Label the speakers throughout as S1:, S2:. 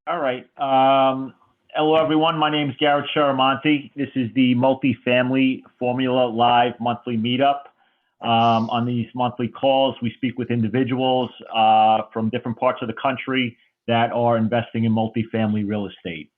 S1: All right. Hello, everyone. My name is Garrett Sharamonte. This is the Multifamily Formula Live monthly meetup. On these monthly calls, we speak with individuals from different parts of the country that are investing in multifamily real estate.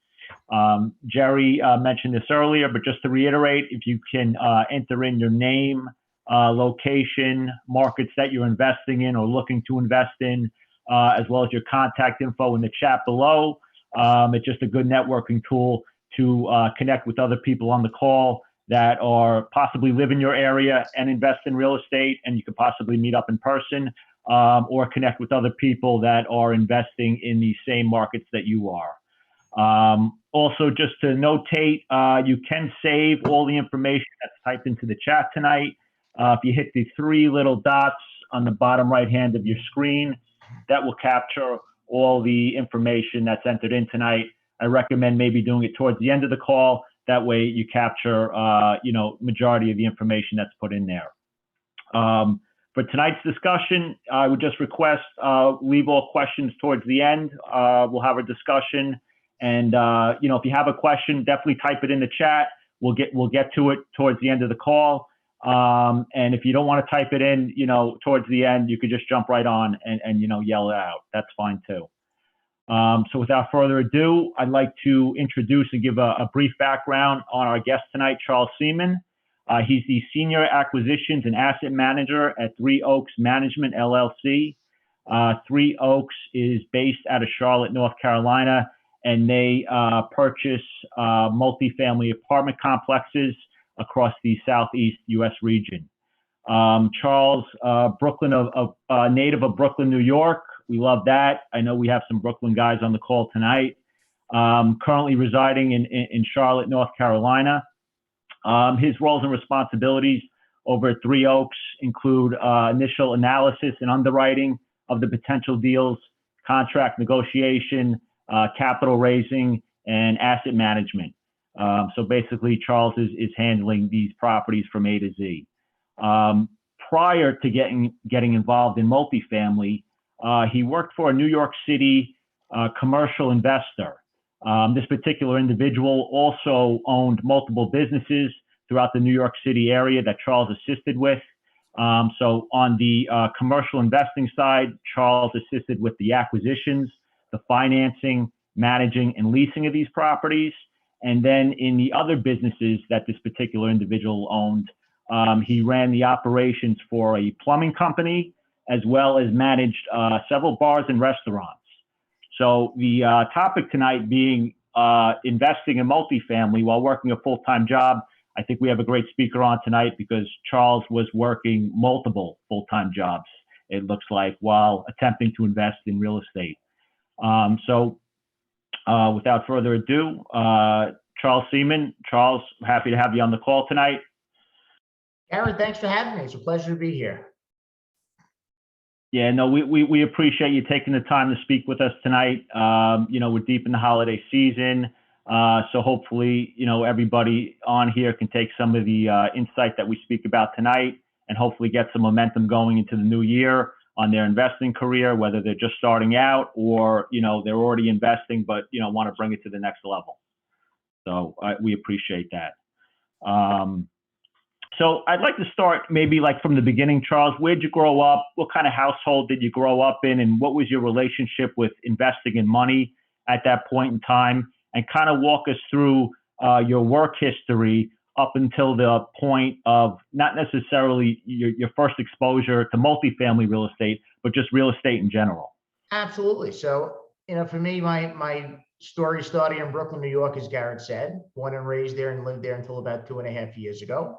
S1: Jerry mentioned this earlier, but just to reiterate, if you can enter in your name, location, markets that you're investing in or looking to invest in, as well as your contact info in the chat below. It's just a good networking tool to connect with other people on the call that are possibly live in your area and invest in real estate, and you could possibly meet up in person or connect with other people that are investing in the same markets that you are. Also, just to notate, you can save all the information that's typed into the chat tonight. If you hit the three little dots on the bottom right hand of your screen, that will capture all the information that's entered in tonight. I recommend maybe doing it towards the end of the call. That way you capture, majority of the information that's put in there. For tonight's discussion, I would just request leave all questions towards the end. We'll have a discussion, and if you have a question, definitely type it in the chat. We'll get to it towards the end of the call. And if you don't want to type it in, towards the end, you could just jump right on and yell it out. That's fine too. So without further ado, I'd like to introduce and give a brief background on our guest tonight, Charles Seaman. He's the Senior Acquisitions and Asset Manager at Three Oaks Management LLC. Three Oaks is based out of Charlotte, North Carolina, and they purchase multifamily apartment complexes across the Southeast U.S. region. Charles, native of Brooklyn, New York. We love that. I know we have some Brooklyn guys on the call tonight. Currently residing in Charlotte, North Carolina. His roles and responsibilities over at Three Oaks include initial analysis and underwriting of the potential deals, contract negotiation, capital raising, and asset management. So basically, Charles is handling these properties from A to Z. Prior to getting involved in multifamily, he worked for a New York City commercial investor. This particular individual also owned multiple businesses throughout the New York City area that Charles assisted with. So on the commercial investing side, Charles assisted with the acquisitions, the financing, managing, and leasing of these properties. And then in the other businesses that this particular individual owned, he ran the operations for a plumbing company, as well as managed several bars and restaurants. So the topic tonight being investing in multifamily while working a full-time job. I think we have a great speaker on tonight because Charles was working multiple full-time jobs, it looks like, while attempting to invest in real estate. So without further ado, Charles Seaman. Charles, happy to have you on the call tonight.
S2: Garrett, thanks for having me. It's a pleasure to be here.
S1: Yeah, no, we appreciate you taking the time to speak with us tonight. We're deep in the holiday season, so hopefully, everybody on here can take some of the insight that we speak about tonight and hopefully get some momentum going into the new year on their investing career, whether they're just starting out or, they're already investing, but, want to bring it to the next level. So we appreciate that. So I'd like to start maybe like from the beginning, Charles. Where'd you grow up? What kind of household did you grow up in? And what was your relationship with investing in money at that point in time? And kind of walk us through your work history up until the point of not necessarily your first exposure to multifamily real estate, but just real estate in general.
S2: Absolutely. So, for me, my story started in Brooklyn, New York, as Garrett said, born and raised there and lived there until about 2.5 years ago.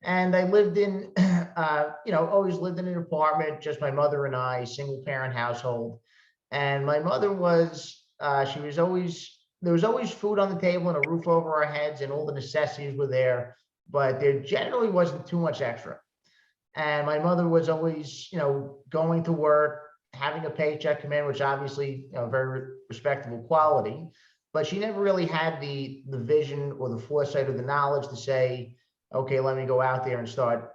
S2: And I lived in, always lived in an apartment, just my mother and I, single parent household. And my mother was, there was always food on the table and a roof over our heads and all the necessities were there, but there generally wasn't too much extra. And my mother was always, going to work, having a paycheck come in, which obviously, very respectable quality, but she never really had the vision or the foresight or the knowledge to say, okay, let me go out there and start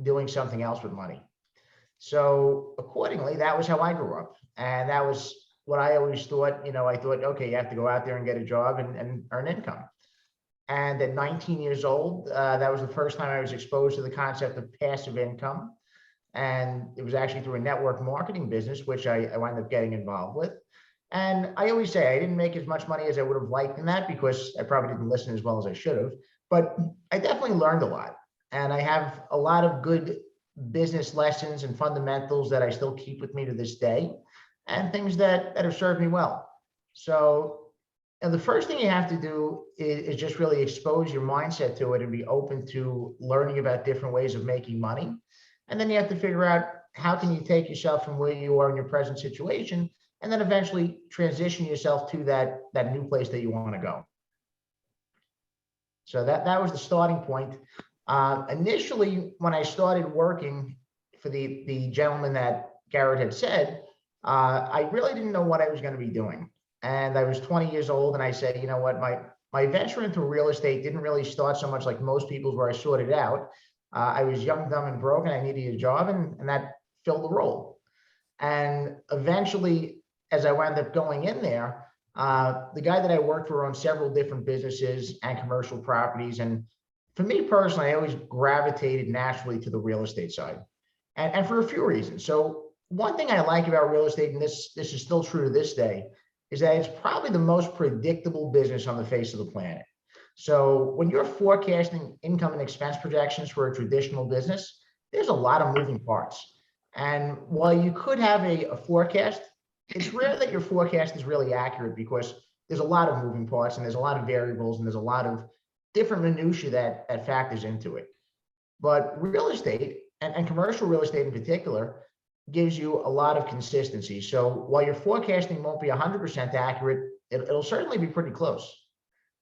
S2: doing something else with money. So accordingly, that was how I grew up. And that was what I always thought, I thought, okay, you have to go out there and get a job and earn income. And at 19 years old, that was the first time I was exposed to the concept of passive income. And it was actually through a network marketing business, which I wound up getting involved with. And I always say I didn't make as much money as I would have liked in that because I probably didn't listen as well as I should have. But I definitely learned a lot. And I have a lot of good business lessons and fundamentals that I still keep with me to this day, and things that have served me well. So, and the first thing you have to do is just really expose your mindset to it and be open to learning about different ways of making money. And then you have to figure out how can you take yourself from where you are in your present situation and then eventually transition yourself to that new place that you want to go. So that was the starting point. Initially, when I started working for the gentleman that Garrett had said, I really didn't know what I was going to be doing. And I was 20 years old, and I said, you know what, my venture into real estate didn't really start so much like most people's where I sorted out. I was young, dumb, and broke, and I needed a job, and that filled the role. And eventually, as I wound up going in there, the guy that I worked for owned several different businesses and commercial properties. And for me personally, I always gravitated naturally to the real estate side, and for a few reasons. So one thing I like about real estate, and this is still true to this day, is that it's probably the most predictable business on the face of the planet. So when you're forecasting income and expense projections for a traditional business, there's a lot of moving parts. And while you could have a forecast, it's rare that your forecast is really accurate because there's a lot of moving parts and there's a lot of variables and there's a lot of different minutiae that factors into it. But real estate and commercial real estate in particular gives you a lot of consistency. So while your forecasting won't be 100% accurate, it'll certainly be pretty close.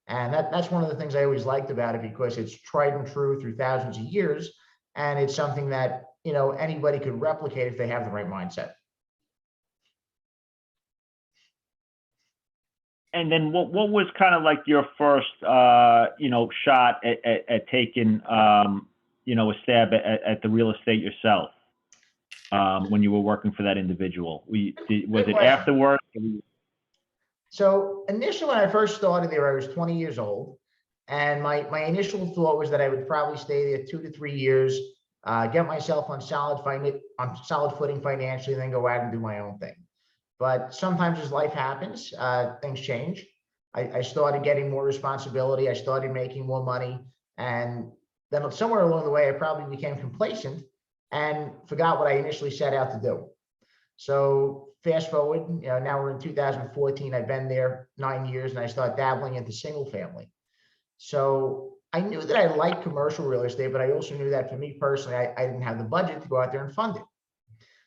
S2: And that's one of the things I always liked about it because it's tried and true through thousands of years. And it's something that, anybody could replicate if they have the right mindset.
S1: And then what was kind of like your first, shot at taking, a stab at the real estate yourself when you were working for that individual? Was it afterwards?
S2: So initially, when I first started there, I was 20 years old. And my initial thought was that I would probably stay there 2 to 3 years, get myself on solid footing financially, and then go out and do my own thing. But sometimes as life happens, things change. I started getting more responsibility. I started making more money. And then somewhere along the way, I probably became complacent and forgot what I initially set out to do. So fast forward, now we're in 2014. I've been there 9 years and I started dabbling into single family. So I knew that I liked commercial real estate, but I also knew that for me personally, I didn't have the budget to go out there and fund it.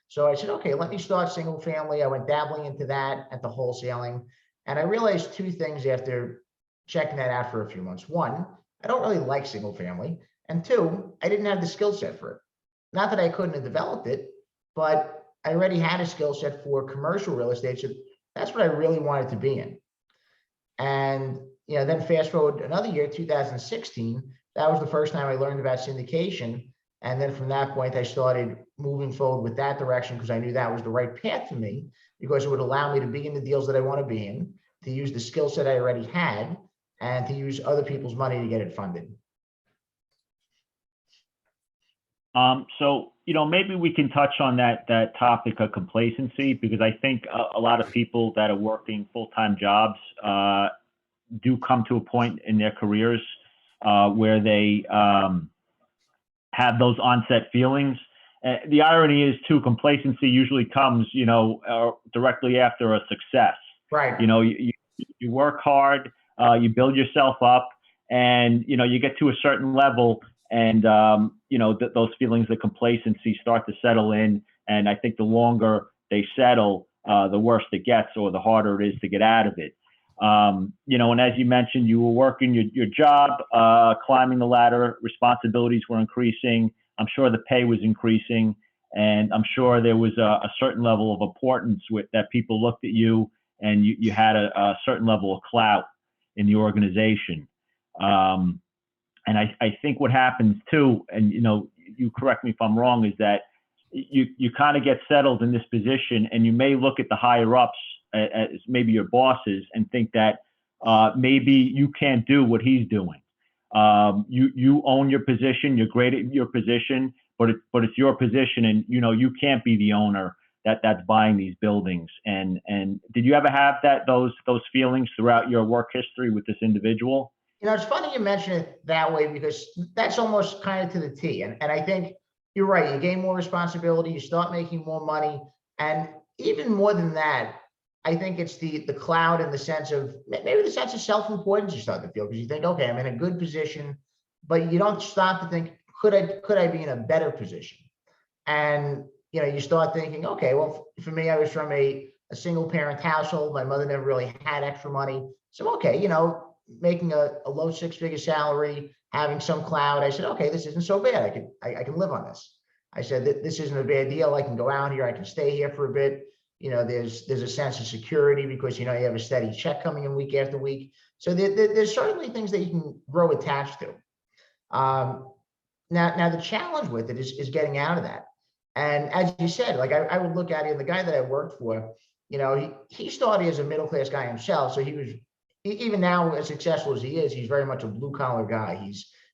S2: So I said, okay, let me start single family. I went dabbling into that at the wholesaling. And I realized two things after checking that out for a few months. One, I don't really like single family. And two, I didn't have the skill set for it. Not that I couldn't have developed it, but I already had a skill set for commercial real estate. So that's what I really wanted to be in. And then fast forward another year, 2016, that was the first time I learned about syndication. And then from that point, I started moving forward with that direction because I knew that was the right path for me because it would allow me to be in the deals that I want to be in, to use the skill set I already had, and to use other people's money to get it funded.
S1: So, maybe we can touch on that topic of complacency, because I think a lot of people that are working full-time jobs do come to a point in their careers where they have those onset feelings. The irony is too, complacency usually comes, directly after a success.
S2: Right.
S1: You work hard, you build yourself up, and, you get to a certain level, and, those feelings of complacency start to settle in. And I think the longer they settle, the worse it gets, or the harder it is to get out of it. And as you mentioned, you were working your job, climbing the ladder, responsibilities were increasing. I'm sure the pay was increasing, and I'm sure there was a certain level of importance that people looked at you, and you had a certain level of clout in the organization. And I think what happens too, and you correct me if I'm wrong, is that you kind of get settled in this position, and you may look at the higher ups as maybe your bosses and think that maybe you can't do what he's doing. You own your position, you're great at your position, but it's your position, and you can't be the owner that's buying these buildings. And did you ever have those feelings throughout your work history with this individual?
S2: It's funny you mention it that way, because that's almost kind of to the T. And I think you're right. You gain more responsibility, you start making more money. And even more than that, I think it's the cloud, in the sense of maybe the sense of self-importance you start to feel, because you think, okay, I'm in a good position, but you don't stop to think, could I be in a better position? And you start thinking, okay, well, for me, I was from a single parent household. My mother never really had extra money. So, okay, making a low six-figure salary, having some cloud, I said, okay, this isn't so bad. I can live on this. I said, this isn't a bad deal. I can go out here. I can stay here for a bit. There's a sense of security, because, you have a steady check coming in week after week. So there's certainly things that you can grow attached to. Now the challenge with it is getting out of that. And as you said, like I would look at it, and the guy that I worked for, he started as a middle-class guy himself. So he was, even now, as successful as he is, he's very much a blue-collar guy.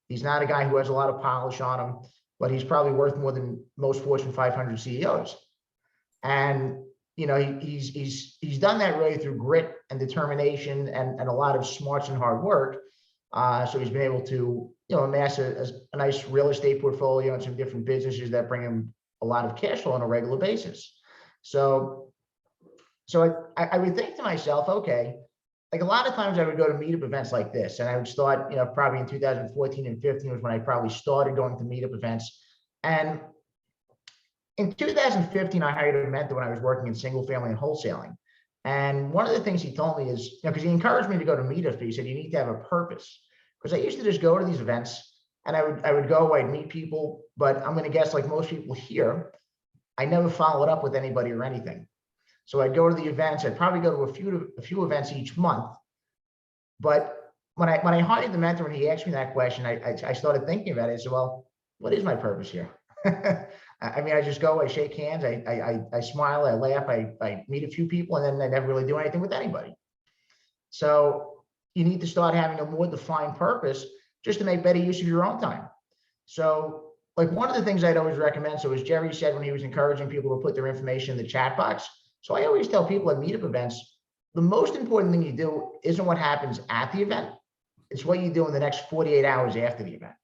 S2: He's not a guy who has a lot of polish on him, but he's probably worth more than most Fortune 500 CEOs. And, he's done that really through grit and determination and a lot of smarts and hard work. So he's been able to, amass a nice real estate portfolio and some different businesses that bring him a lot of cash flow on a regular basis. So I would think to myself, okay, like a lot of times I would go to meetup events like this, and I would start, probably in 2014 and 15 was when I probably started going to meetup events. And in 2015, I hired a mentor when I was working in single family and wholesaling. And one of the things he told me is, because he encouraged me to go to meetups, but he said, you need to have a purpose. Because I used to just go to these events, and I would go, I'd meet people, but I'm going to guess, like most people here, I never followed up with anybody or anything. So I'd go to the events. I'd probably go to a few events each month. But when I hired the mentor and he asked me that question, I started thinking about it. I said, well, what is my purpose here? I mean, I just go, I shake hands, I smile, I laugh, I meet a few people, and then I never really do anything with anybody. So you need to start having a more defined purpose just to make better use of your own time. So, like, one of the things I'd always recommend, so as Jerry said when he was encouraging people to put their information in the chat box, so I always tell people at meetup events, the most important thing you do isn't what happens at the event, it's what you do in the next 48 hours after the event.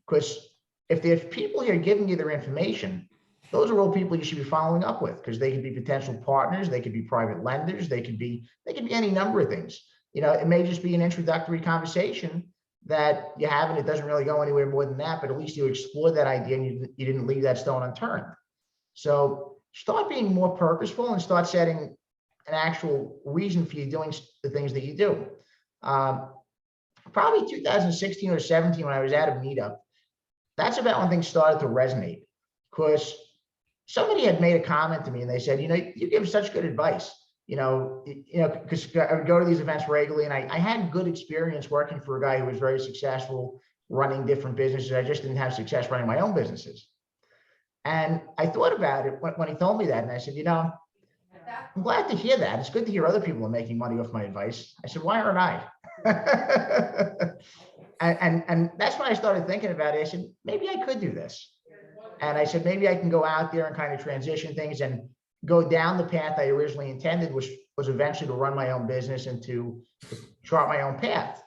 S2: Because if there's people here giving you their information, those are all people you should be following up with, because they could be potential partners, they could be private lenders, they could be any number of things. It may just be an introductory conversation that you have, and it doesn't really go anywhere more than that, but at least you explored that idea and you didn't leave that stone unturned. So start being more purposeful and start setting an actual reason for you doing the things that you do. Probably 2016 or 17, when I was at a meetup, that's about when things started to resonate, because somebody had made a comment to me and they said, you give such good advice, because I would go to these events regularly, and I had good experience working for a guy who was very successful running different businesses. I just didn't have success running my own businesses. And I thought about it when he told me that, and I said, I'm glad to hear that. It's good to hear other people are making money off my advice. I said, why aren't I? and that's when I started thinking about it. I said, maybe I could do this. And I said, maybe I can go out there and kind of transition things and go down the path I originally intended, which was eventually to run my own business and to chart my own path.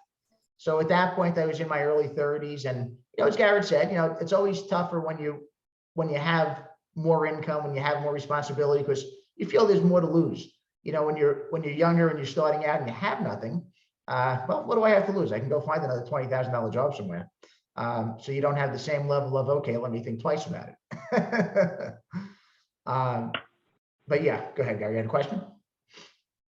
S2: So at that point, I was in my early 30s. And, as Garrett said, it's always tougher when you have more income, when you have more responsibility, because you feel there's more to lose. When you're younger and you're starting out and you have nothing, well, what do I have to lose? I can go find another $20,000 job somewhere. So you don't have the same level of, okay, let me think twice about it. But yeah, go ahead, Gary. You had a question?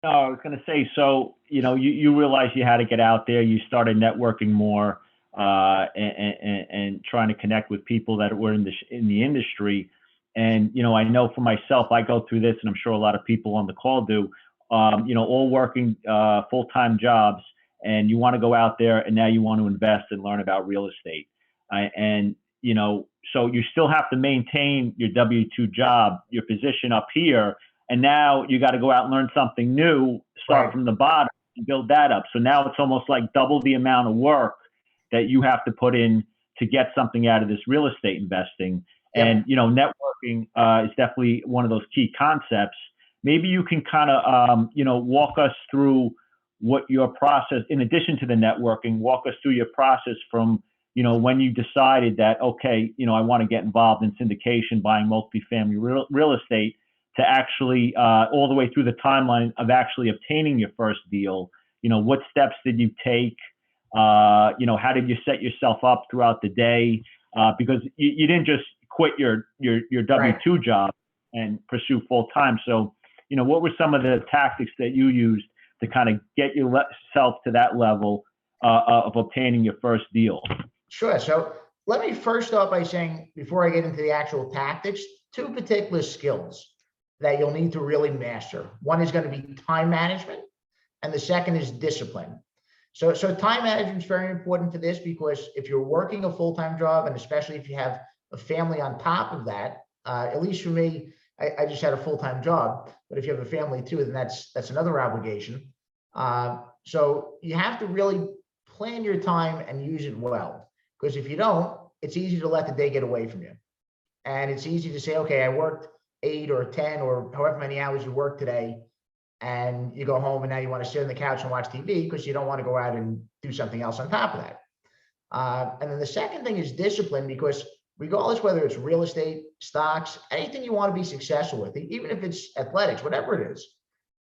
S1: No, I was going to say, so, you realized you had to get out there. You started networking more and trying to connect with people that were in the industry. And, I know for myself, I go through this, and I'm sure a lot of people on the call do, all working full-time jobs, and you want to go out there and now you want to invest and learn about real estate. So you still have to maintain your W-2 job, your position up here, And now you got to go out and learn something new, start
S2: Right.
S1: from the bottom and build that up. So now it's almost like double the amount of work that you have to put in to get something out of this real estate investing.
S2: Yep.
S1: And, networking is definitely one of those key concepts. Maybe you can kind of, walk us through what your process, in addition to the networking, walk us through your process from, when you decided that, okay, I want to get involved in syndication, buying multifamily real estate, to actually all the way through the timeline of actually obtaining your first deal. What steps did you take? How did you set yourself up throughout the day? Because you didn't just quit your W-2 job and pursue full time. So, what were some of the tactics that you used to kind of get yourself to that level of obtaining your first deal?
S2: Sure. So let me first start by saying, before I get into the actual tactics, two particular skills that you'll need to really master. One is going to be time management, and the second is discipline. So time management is very important for this, because if you're working a full-time job, and especially if you have a family on top of that, at least for me, I just had a full-time job, but if you have a family too, then that's another obligation. So you have to really plan your time and use it well, because if you don't, it's easy to let the day get away from you. And it's easy to say, okay, I worked 8 or 10 or however many hours you work today, and you go home and now you want to sit on the couch and watch TV because you don't want to go out and do something else on top of that. And then the second thing is discipline, because regardless whether it's real estate, stocks, anything you want to be successful with, even if it's athletics, whatever it is,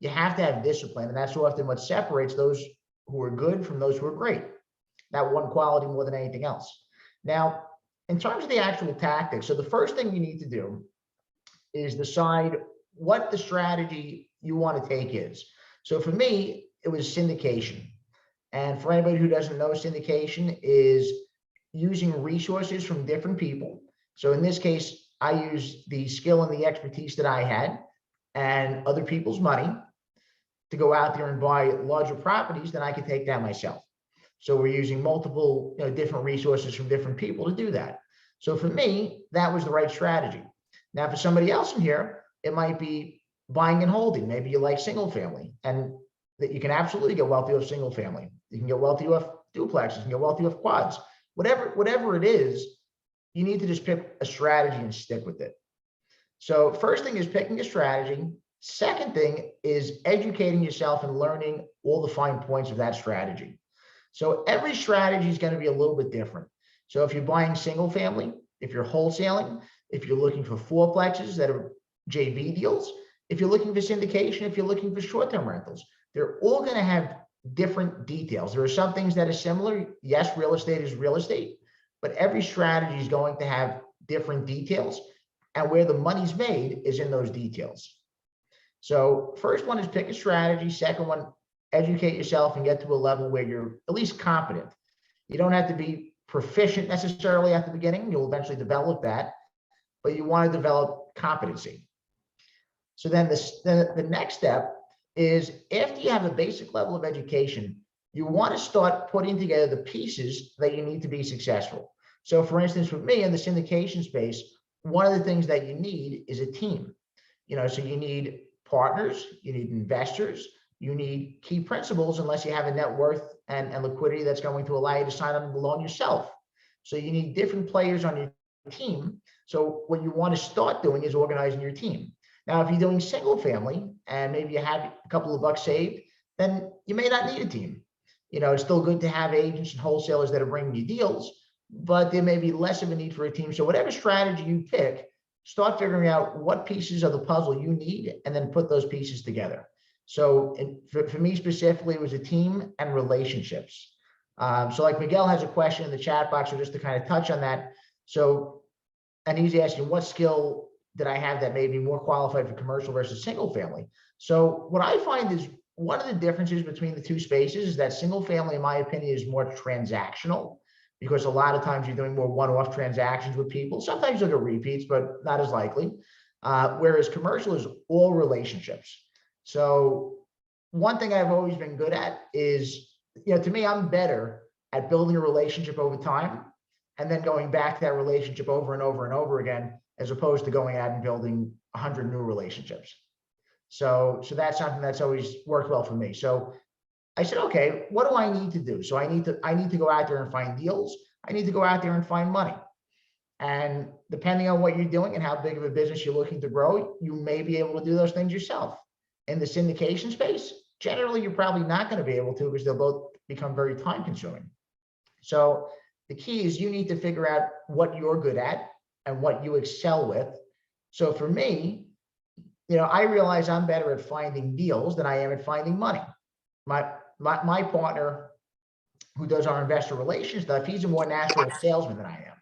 S2: you have to have discipline. And that's often what separates those who are good from those who are great. That one quality more than anything else. Now, in terms of the actual tactics, so the first thing you need to do is decide what the strategy you want to take is. So for me, it was syndication. And for anybody who doesn't know, syndication is using resources from different people. So in this case, I used the skill and the expertise that I had and other people's money to go out there and buy larger properties than I could take down myself. So we're using multiple, different resources from different people to do that. So for me, that was the right strategy. Now, for somebody else in here, it might be buying and holding. Maybe you like single family, and that you can absolutely get wealthy off single family. You can get wealthy off duplexes, you can get wealthy off quads. Whatever it is, you need to just pick a strategy and stick with it. So first thing is picking a strategy. Second thing is educating yourself and learning all the fine points of that strategy. So every strategy is going to be a little bit different. So if you're buying single family, if you're wholesaling, if you're looking for fourplexes that are JV deals, if you're looking for syndication, if you're looking for short-term rentals, they're all going to have different details. There are some things that are similar. Yes, real estate is real estate, but every strategy is going to have different details, and where the money's made is in those details. So first one is pick a strategy. Second one, educate yourself and get to a level where you're at least competent. You don't have to be proficient necessarily at the beginning. You'll eventually develop that, but you want to develop competency. So then the next step is, after you have a basic level of education, you want to start putting together the pieces that you need to be successful. So for instance, with me in the syndication space, one of the things that you need is a team. So you need partners, you need investors, you need key principals, unless you have a net worth and liquidity that's going to allow you to sign on the loan yourself. So you need different players on your team. So what you want to start doing is organizing your team. Now, if you're doing single family and maybe you have a couple of bucks saved, then you may not need a team. It's still good to have agents and wholesalers that are bringing you deals, but there may be less of a need for a team. So whatever strategy you pick, start figuring out what pieces of the puzzle you need and then put those pieces together. So for me specifically, it was a team and relationships. So like Miguel has a question in the chat box, so just to kind of touch on that. So, and he's asking, what skill did I have that made me more qualified for commercial versus single family? So what I find is one of the differences between the two spaces is that single family, in my opinion, is more transactional, because a lot of times you're doing more one-off transactions with people. Sometimes you'll get repeats, but not as likely. Whereas commercial is all relationships. So one thing I've always been good at is, to me, I'm better at building a relationship over time and then going back to that relationship over and over and over again, as opposed to going out and building 100 new relationships. So that's something that's always worked well for me. So I said, okay, what do I need to do? So I need to go out there and find deals. I need to go out there and find money. And depending on what you're doing and how big of a business you're looking to grow, you may be able to do those things yourself. In the syndication space, generally, you're probably not going to be able to, because they'll both become very time consuming. So the key is you need to figure out what you're good at and what you excel with. So for me, I realize I'm better at finding deals than I am at finding money. My partner, who does our investor relations stuff, he's a more natural salesman than I am.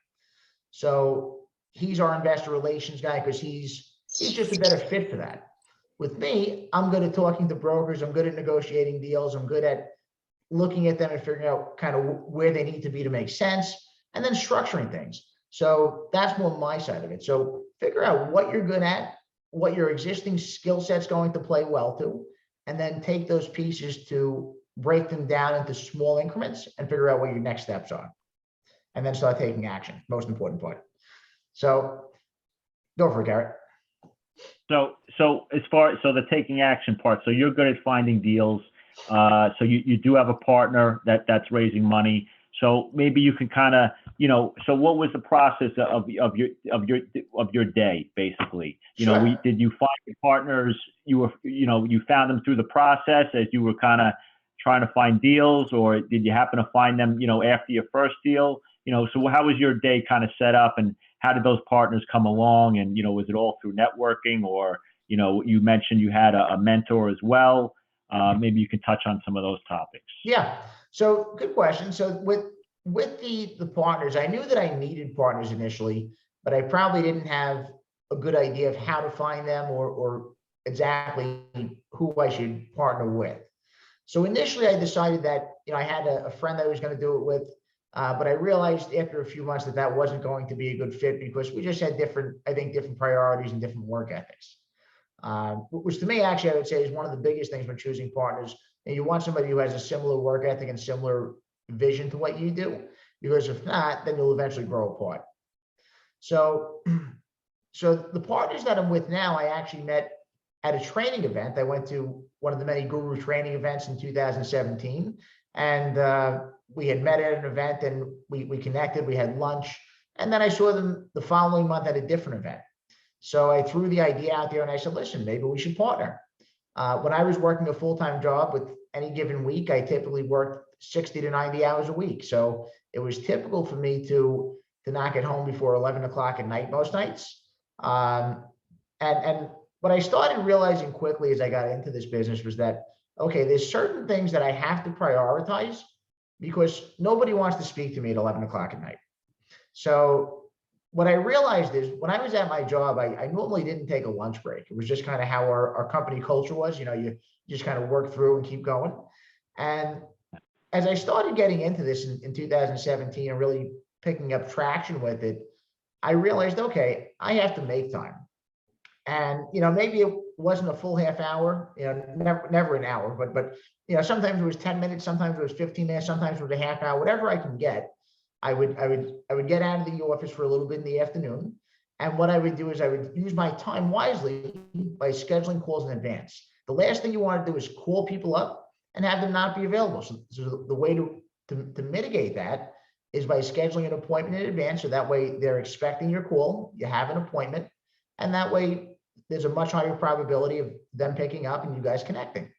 S2: So he's our investor relations guy because he's just a better fit for that. With me, I'm good at talking to brokers. I'm good at negotiating deals. I'm good at looking at them and figuring out kind of where they need to be to make sense, and then structuring things. So that's more my side of it. So figure out what you're good at, what your existing skill set's going to play well to, and then take those pieces to break them down into small increments and figure out what your next steps are. And then start taking action, most important part. So go for it, Garrett.
S1: So the taking action part, so you're good at finding deals. So you do have a partner that's raising money. So maybe you can kind of, so what was the process of your day, basically?
S2: Sure.
S1: Did you find your partners? You found them through the process as you were kind of trying to find deals, or did you happen to find them, after your first deal? So how was your day kind of set up, and how did those partners come along? And, was it all through networking, or, you mentioned you had a mentor as well. Maybe you can touch on some of those topics.
S2: Yeah. So good question. So with the partners, I knew that I needed partners initially, but I probably didn't have a good idea of how to find them or exactly who I should partner with. So initially I decided that, I had a friend I was going to do it with, but I realized after a few months that wasn't going to be a good fit because we just had different priorities and different work ethics. Which to me, actually, I would say is one of the biggest things when choosing partners. And you want somebody who has a similar work ethic and similar vision to what you do, because if not, then you'll eventually grow apart. So the partners that I'm with now, I actually met at a training event. I went to one of the many guru training events in 2017, and we had met at an event, and we connected, we had lunch, and then I saw them the following month at a different event. So I threw the idea out there and I said, listen, maybe we should partner. When I was working a full-time job, with any given week, I typically worked 60 to 90 hours a week. So it was typical for me to not get home before 11 o'clock at night most nights. And what I started realizing quickly as I got into this business was that, okay, there's certain things that I have to prioritize because nobody wants to speak to me at 11 o'clock at night. So what I realized is when I was at my job, I normally didn't take a lunch break. It was just kind of how our company culture was. You just kind of work through and keep going. And as I started getting into this in 2017 and really picking up traction with it, I realized, okay, I have to make time. And, maybe it wasn't a full half hour, never an hour, but, sometimes it was 10 minutes, sometimes it was 15 minutes, sometimes it was a half hour, whatever I can get. I would get out of the office for a little bit in the afternoon. And what I would do is I would use my time wisely by scheduling calls in advance. The last thing you want to do is call people up and have them not be available. So the way to mitigate that is by scheduling an appointment in advance. So that way they're expecting your call, you have an appointment, and that way there's a much higher probability of them picking up and you guys connecting.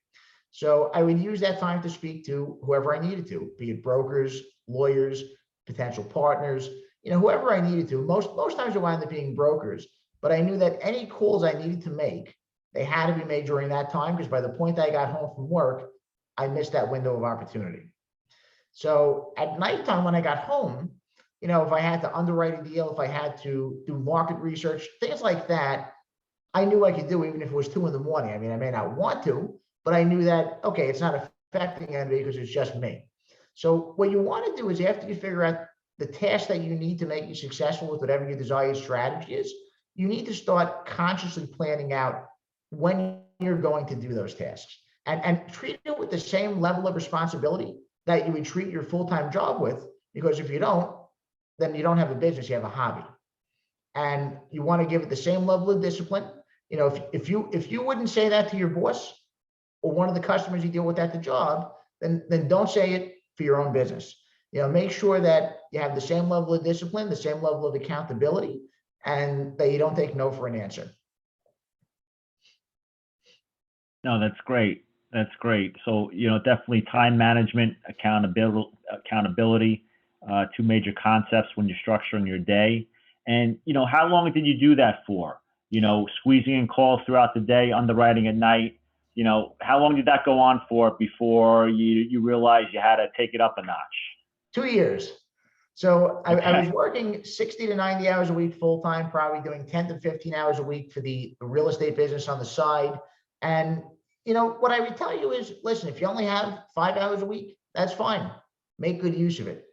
S2: So I would use that time to speak to whoever I needed to, be it brokers, lawyers, potential partners, whoever I needed to. Most times it wound up being brokers, but I knew that any calls I needed to make, they had to be made during that time, because by the point I got home from work, I missed that window of opportunity. So at nighttime when I got home, if I had to underwrite a deal, if I had to do market research, things like that, I knew I could do even if it was 2 a.m. I mean, I may not want to, but I knew that, okay, it's not affecting anybody because it's just me. So what you want to do is after you figure out the task that you need to make you successful with whatever your desired strategy is, you need to start consciously planning out when you're going to do those tasks and treat it with the same level of responsibility that you would treat your full-time job with, because if you don't, then you don't have a business, you have a hobby. And you want to give it the same level of discipline if you wouldn't say that to your boss or one of the customers you deal with at the job, then don't say it for your own business. Make sure that you have the same level of discipline, the same level of accountability, and that you don't take no for an answer.
S1: No, that's great. That's great. So, definitely time management, accountability, two major concepts when you're structuring your day. And, how long did you do that for? Squeezing in calls throughout the day, underwriting at night. How long did that go on for before you realized you had to take it up a notch?
S2: 2 years. So
S1: Okay.
S2: I was working 60 to 90 hours a week full time, probably doing 10 to 15 hours a week for the real estate business on the side. And what I would tell you is, listen, if you only have 5 hours a week, that's fine. Make good use of it.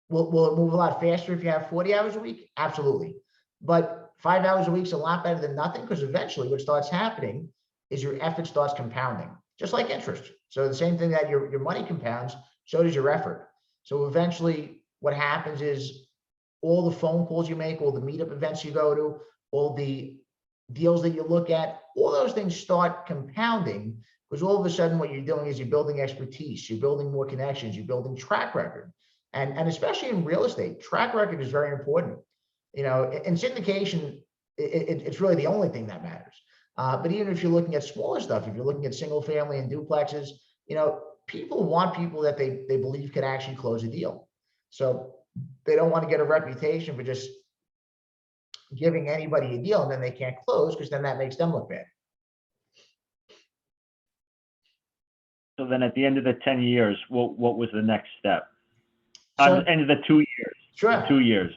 S2: Will it move a lot faster if you have 40 hours a week? Absolutely. But 5 hours a week is a lot better than nothing, because eventually what starts happening is your effort starts compounding, just like interest. So the same thing that your money compounds, so does your effort. So eventually what happens is all the phone calls you make, all the meetup events you go to, all the deals that you look at, all those things start compounding, because all of a sudden what you're doing is you're building expertise, you're building more connections, you're building track record. And especially in real estate, track record is very important. In syndication, it's really the only thing that matters. But even if you're looking at smaller stuff, if you're looking at single family and duplexes, people want people that they believe could actually close a deal. So they don't want to get a reputation for just giving anybody a deal and then they can't close, because then that makes them look bad.
S1: So then at the end of the 10 years, what was the next step?
S2: So,
S1: End of the 2 years.
S2: sure.
S1: The 2 years.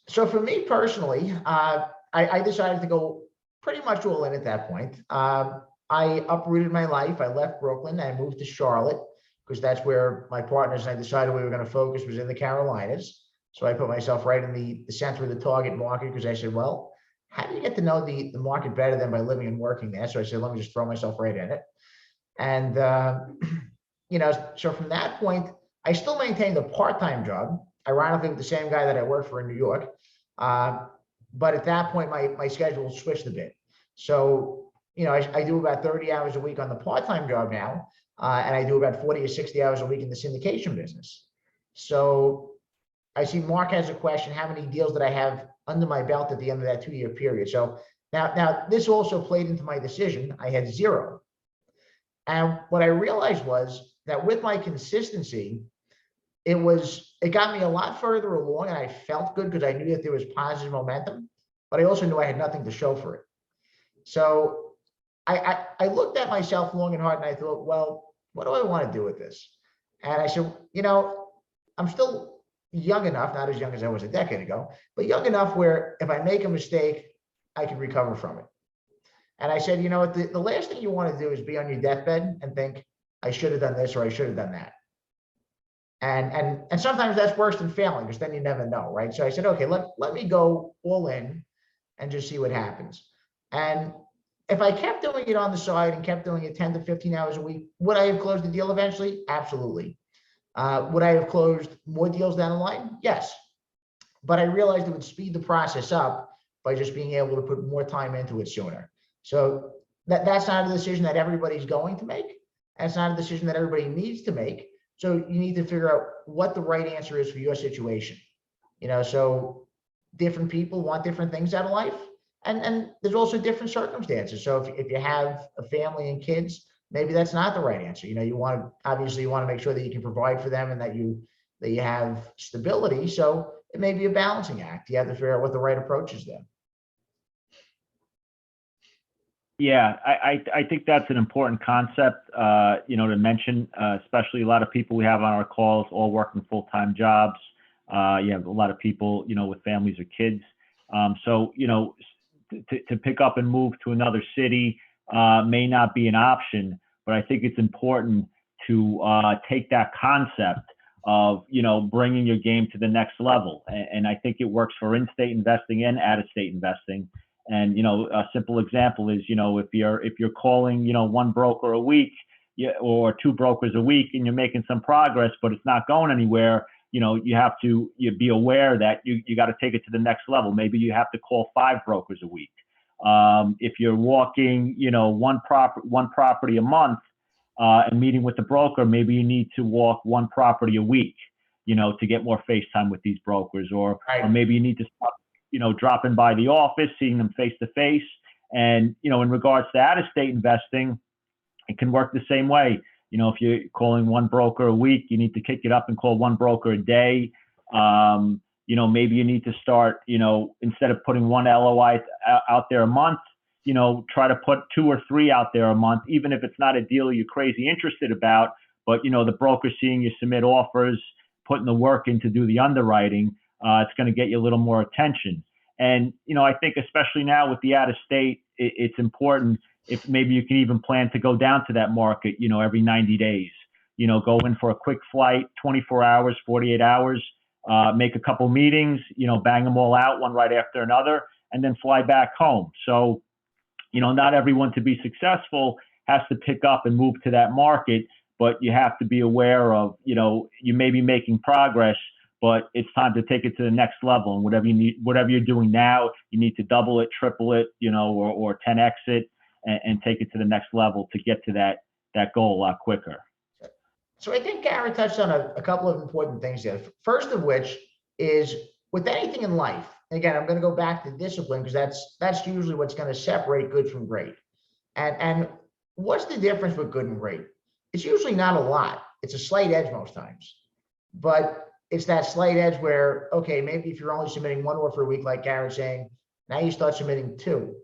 S2: So for me personally, I decided to go pretty much all in at that point. I uprooted my life. I left Brooklyn. I moved to Charlotte, because that's where my partners and I decided we were going to focus, was in the Carolinas. So I put myself right in the center of the target market, because I said, well, how do you get to know the market better than by living and working there? So I said, let me just throw myself right in it. And, so from that point, I still maintained a part-time job, ironically with the same guy that I worked for in New York. But at that point, my schedule switched a bit. So, I do about 30 hours a week on the part-time job now, and I do about 40 or 60 hours a week in the syndication business. So I see Mark has a question: how many deals did I have under my belt at the end of that 2-year period? So now this also played into my decision. I had 0. And what I realized was that with my consistency, it got me a lot further along, and I felt good because I knew that there was positive momentum, but I also knew I had nothing to show for it. So I looked at myself long and hard, and I thought, well, what do I want to do with this? And I said, I'm still young enough, not as young as I was a decade ago, but young enough where if I make a mistake, I can recover from it. And I said, the last thing you want to do is be on your deathbed and think, I should have done this or I should have done that. And sometimes that's worse than failing, because then you never know, right? So I said, okay, let me go all in and just see what happens. And if I kept doing it on the side and kept doing it 10 to 15 hours a week, would I have closed the deal eventually? Absolutely. Would I have closed more deals down the line? Yes. But I realized it would speed the process up by just being able to put more time into it sooner. So that's not a decision that everybody's going to make. That's not a decision that everybody needs to make. So you need to figure out what the right answer is for your situation. So different people want different things out of life. And there's also different circumstances. So if you have a family and kids, maybe that's not the right answer. You want to make sure that you can provide for them and that you have stability. So it may be a balancing act. You have to figure out what the right approach is there.
S1: Yeah, I think that's an important concept, to mention, especially a lot of people we have on our calls all working full-time jobs. You have a lot of people, with families or kids. So, to pick up and move to another city may not be an option, but I think it's important to take that concept of, bringing your game to the next level. And I think it works for in-state investing and out-of-state investing. And, a simple example is, if you're calling, one broker a week, or 2 brokers a week, and you're making some progress, but it's not going anywhere, you have to be aware that you got to take it to the next level. Maybe you have to call 5 brokers a week. If you're walking, one property a month, and meeting with the broker, maybe you need to walk one property a week, to get more face time with these brokers, or maybe you need to stop, dropping by the office, seeing them face to face. And, in regards to out-of-state investing, it can work the same way. If you're calling one broker a week, you need to kick it up and call one broker a day. Maybe you need to start, instead of putting one LOI out there a month, try to put 2 or 3 out there a month, even if it's not a deal you're crazy interested about, but, the broker seeing you submit offers, putting the work in to do the underwriting, it's going to get you a little more attention. And, I think especially now with the out of state, it's important if maybe you can even plan to go down to that market, every 90 days, go in for a quick flight, 24 hours, 48 hours, make a couple meetings, bang them all out one right after another, and then fly back home. So, not everyone to be successful has to pick up and move to that market, but you have to be aware of, you may be making progress, but it's time to take it to the next level. And whatever you're doing now, you need to double it, triple it, or 10x it, and take it to the next level to get to that goal a lot quicker.
S2: So I think Garrett touched on a couple of important things there. First of which is with anything in life, again, I'm going to go back to discipline because that's usually what's going to separate good from great. And what's the difference with good and great? It's usually not a lot. It's a slight edge most times, but it's that slight edge where, okay, maybe if you're only submitting one offer a week, like Garrett's saying, now you start submitting 2.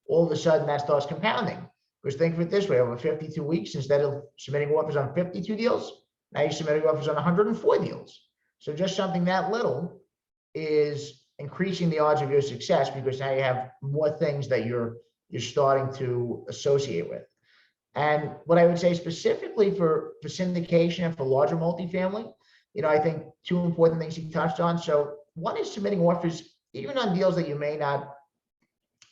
S2: All of a sudden that starts compounding. Because think of it this way, over 52 weeks, instead of submitting offers on 52 deals, now you're submitting offers on 104 deals. So just something that little is increasing the odds of your success because now you have more things that you're starting to associate with. And what I would say specifically for syndication and for larger multifamily, I think 2 important things he touched on. So one is submitting offers even on deals that you may not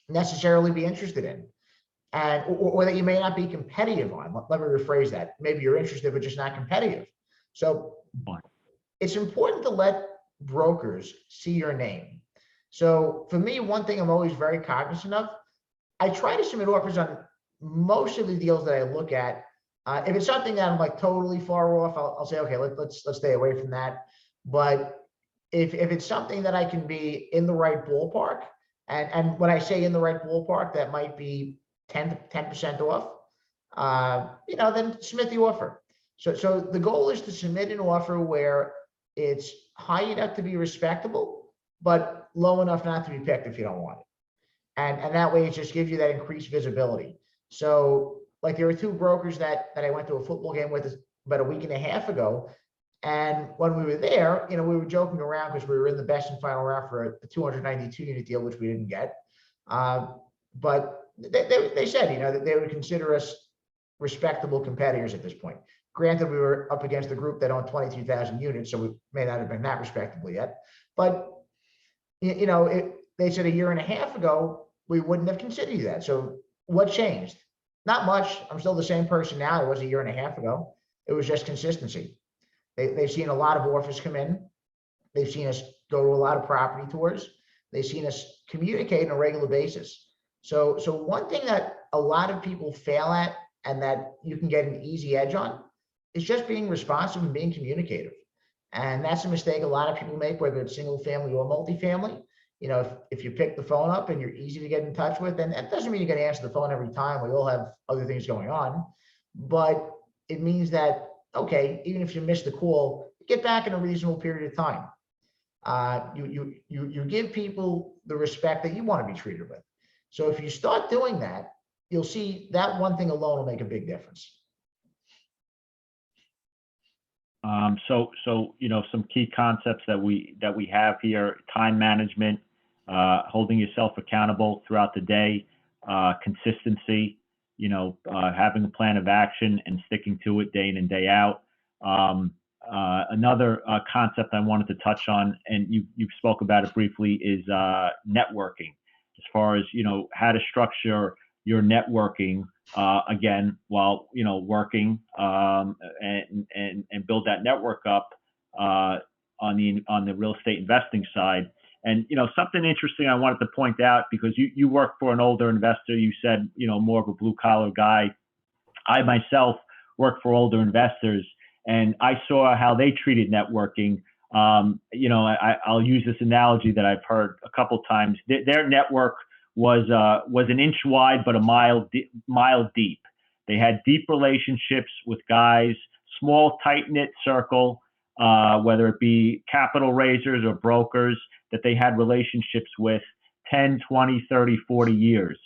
S2: necessarily be interested in, and or that you may not be competitive on. Let me rephrase that. Maybe you're interested, but just not competitive. So it's important to let brokers see your name. So for me, one thing I'm always very cognizant of, I try to submit offers on most of the deals that I look at. If it's something that I'm like totally far off, I'll say, okay, let's stay away from that. But if it's something that I can be in the right ballpark, and when I say in the right ballpark, that might be 10% off, then submit the offer. So the goal is to submit an offer where it's high enough to be respectable, but low enough not to be picked if you don't want it. And that way it just gives you that increased visibility. So like there were 2 brokers that I went to a football game with about a week and a half ago. And when we were there, we were joking around because we were in the best and final round for a 292 unit deal, which we didn't get. But they said, that they would consider us respectable competitors at this point. Granted, we were up against a group that owned 22,000 units, so we may not have been that respectable yet. But, they said a year and a half ago, we wouldn't have considered you that. So what changed? Not much. I'm still the same person now I was a year and a half ago. It was just consistency. They've seen a lot of offers come in. They've seen us go to a lot of property tours. They've seen us communicate on a regular basis. So one thing that a lot of people fail at and that you can get an easy edge on is just being responsive and being communicative. And that's a mistake a lot of people make, whether it's single family or multifamily. If you pick the phone up and you're easy to get in touch with, and that doesn't mean you're going to answer the phone every time. We all have other things going on, but it means that, okay, even if you miss the call, get back in a reasonable period of time. You give people the respect that you want to be treated with. So if you start doing that, you'll see that one thing alone will make a big difference.
S1: So some key concepts that we have here: time management, holding yourself accountable throughout the day, consistency, having a plan of action and sticking to it day in and day out. Another concept I wanted to touch on, and you spoke about it briefly, is networking. As far as how to structure your networking again while working and build that network up on the real estate investing side. And, something interesting I wanted to point out, because you work for an older investor, you said, more of a blue collar guy. I myself work for older investors, and I saw how they treated networking. I'll use this analogy that I've heard a couple times. Their network was an inch wide, but a mile deep. They had deep relationships with guys, small, tight-knit circle, whether it be capital raisers or brokers that they had relationships with 10, 20, 30, 40 years.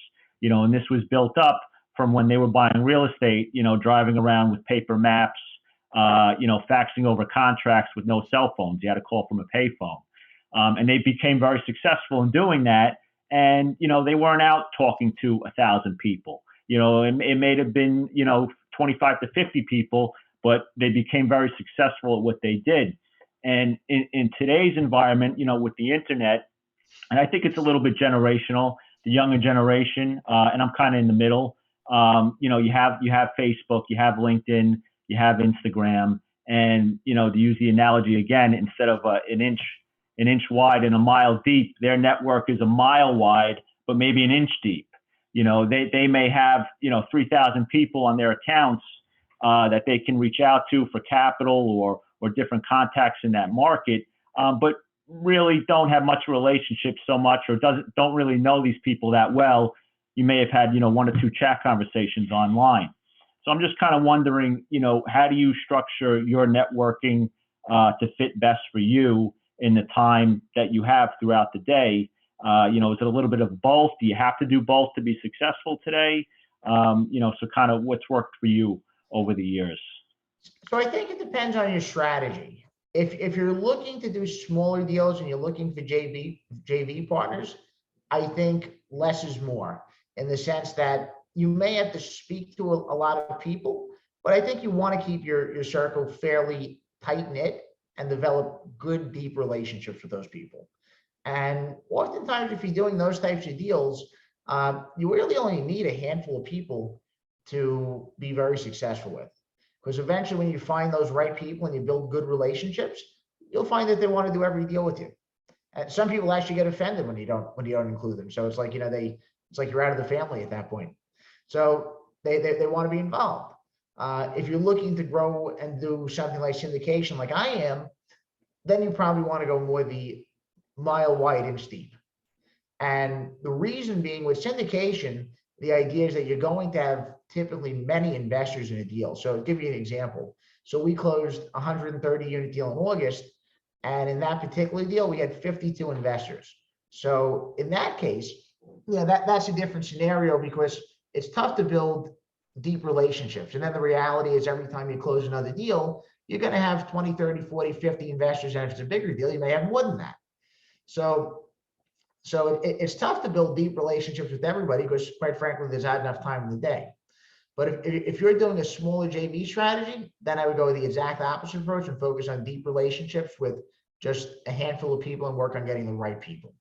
S1: And this was built up from when they were buying real estate, driving around with paper maps, faxing over contracts with no cell phones. You had to call from a payphone. And they became very successful in doing that. And, they weren't out talking to 1,000 people. It may have been, 25 to 50 people, but they became very successful at what they did. And in today's environment, with the internet, and I think it's a little bit generational, the younger generation, and I'm kind of in the middle. You have Facebook, you have LinkedIn, you have Instagram, and to use the analogy again, instead of an inch wide and a mile deep, their network is a mile wide, but maybe an inch deep. They may have 3,000 people on their accounts that they can reach out to for capital or different contacts in that market, but really don't have much relationship so much, or don't really know these people that well. You may have had one or two chat conversations online. So I'm just kind of wondering, how do you structure your networking to fit best for you in the time that you have throughout the day? Is it a little bit of both? Do you have to do both to be successful today? So kind of what's worked for you over the years?
S2: So I think it depends on your strategy. If you're looking to do smaller deals and you're looking for JV partners, I think less is more, in the sense that you may have to speak to a lot of people, but I think you want to keep your circle fairly tight knit and develop good, deep relationships with those people. And oftentimes, if you're doing those types of deals, you really only need a handful of people to be very successful with. Because eventually, when you find those right people and you build good relationships, you'll find that they want to do every deal with you. And some people actually get offended when you don't include them. So it's like, it's like you're out of the family at that point. So they want to be involved. If you're looking to grow and do something like syndication, like I am, then you probably want to go more the mile wide, inch deep. And the reason being, with syndication, the idea is that you're going to have typically many investors in a deal. So I'll give you an example. So we closed a 130 unit deal in August. And in that particular deal, we had 52 investors. So in that case, that's a different scenario, because it's tough to build deep relationships. And then the reality is, every time you close another deal, you're going to have 20, 30, 40, 50 investors. And if it's a bigger deal, you may have more than that. So it's tough to build deep relationships with everybody, because quite frankly, there's not enough time in the day. But if you're doing a smaller JV strategy, then I would go with the exact opposite approach and focus on deep relationships with just a handful of people and work on getting the right people.